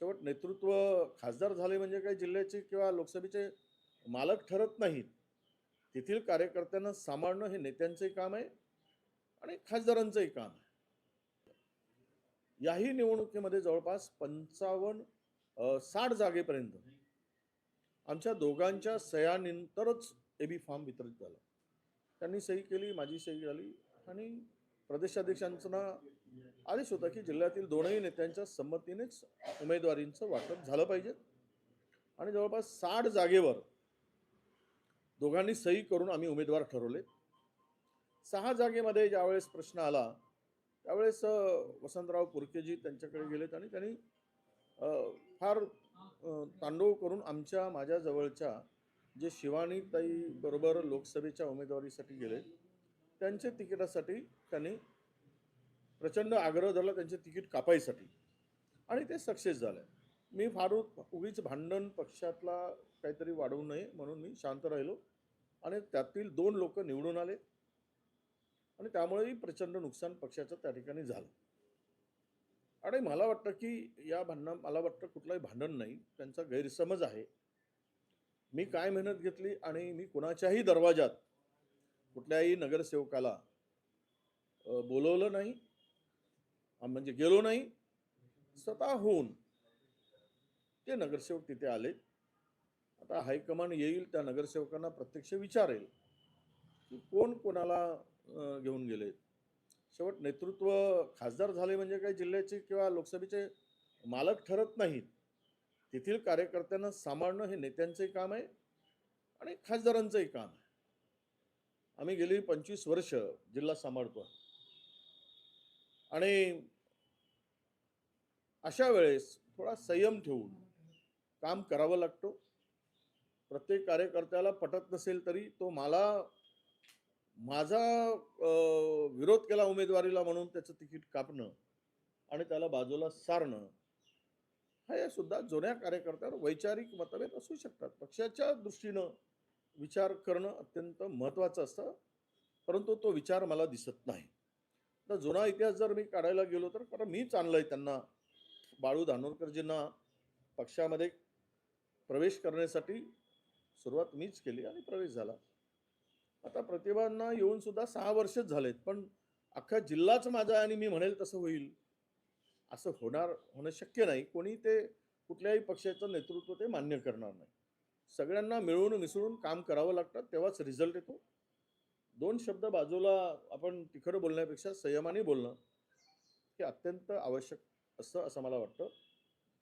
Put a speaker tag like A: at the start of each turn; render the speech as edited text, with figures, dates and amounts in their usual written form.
A: शेवट नेतृत्व खासदार झाले म्हणजे काही जिल्ह्याचे किंवा लोकसभेचे मालक ठरत नाहीत. तेथील कार्यकर्त्यांना सांभाळणं हे नेत्यांचंही काम आहे आणि खासदारांचंही काम आहे. याही निवडणुकीमध्ये जवळपास 60 जागेपर्यंत आमच्या दोघांच्या सह्यांनंतरच एबी फॉर्म वितरित झाला. त्यांनी सही केली, माझी सही झाली आणि प्रदेशाध्यक्षांचा आदेश होता की जिल्ह्यातील दोनही नेत्यांच्या संमतीनेच उमेदवारींचं वाटप झालं पाहिजे आणि जवळपास 60 जागेवर दोघांनी सही करून आम्ही उमेदवार ठरवले. 6 जागेमध्ये ज्यावेळेस प्रश्न आला त्यावेळेस वसंतराव पुरकेजी त्यांच्याकडे गेलेत आणि त्यांनी फार तांडव करून माझ्या जवळच्या जे शिवानीताई बरोबर लोकसभेच्या उमेदवारीसाठी गेले त्यांच्या तिकिटासाठी त्यांनी प्रचंड आग्रह धरला त्यांचे तिकीट कापायसाठी आणि ते सक्सेस झाले. मी फार उगीच भांडण पक्षातला काहीतरी वाढवू नये म्हणून मी शांत राहिलो आणि त्यातील 2 लोक निवडून आले आणि त्यामुळेही प्रचंड नुकसान पक्षाचं त्या ठिकाणी झालं. आणि मला वाटतं की मला वाटतं कुठलंही भांडण नाही, त्यांचा गैरसमज आहे. मी काय मेहनत घेतली आणि मी कुणाच्याही दरवाजात कुठल्याही नगरसेवकाला बोलवलं नाही, म्हणजे गेलो नाही. स्वतःहून ते नगरसेवक तिथे आले. आता हायकमांड येईल त्या नगरसेवकांना प्रत्यक्ष विचारेल की कोण कोणाला घेऊन गेले. शेवट नेतृत्व खासदार झाले म्हणजे काही जिल्ह्याचे किंवा लोकसभेचे मालक ठरत नाहीत. तेथील कार्यकर्त्यांना सांभाळणं हे नेत्यांचंही काम आहे आणि खासदारांचंही काम आहे. आम्ही गेली 25 वर्ष जिल्हा सांभाळतो आणि अशा वेळेस थोडा संयम ठेवून काम करावं लागतं. प्रत्येक कार्यकर्त्याला पटत नसेल तरी तो माझा विरोध केला उमेदवारीला म्हणून त्याचं तिकीट कापणं आणि त्याला बाजूला सारणं हे सुद्धा जुन्या कार्यकर्त्यावर वैचारिक मतभेद असू शकतात. पक्षाच्या दृष्टीनं विचार करणं अत्यंत महत्त्वाचं असतं, परंतु तो विचार मला दिसत नाही. तर जुना इतिहास जर मी काढायला गेलो तर कारण मीच आणलंय त्यांना, बाळू धानोरकरजींना पक्षामध्ये प्रवेश करण्यासाठी सुरुवात मीच केली आणि प्रवेश झाला. आता प्रतिभांना येऊन सुद्धा 6 वर्षच झालेत, पण अख्खा जिल्हाच माझा आहे आणि मी म्हणेल तसं होईल असं होणं शक्य नाही. कोणी ते कुठल्याही पक्षाचं नेतृत्व ते मान्य करणार नाही. सगळ्यांना मिळून मिसळून काम करावं लागतं, तेव्हाच रिझल्ट येतो. 2 शब्द बाजूला आपण तिखट बोलण्यापेक्षा संयमाने बोलणं हे अत्यंत आवश्यक असतं असं मला वाटतं.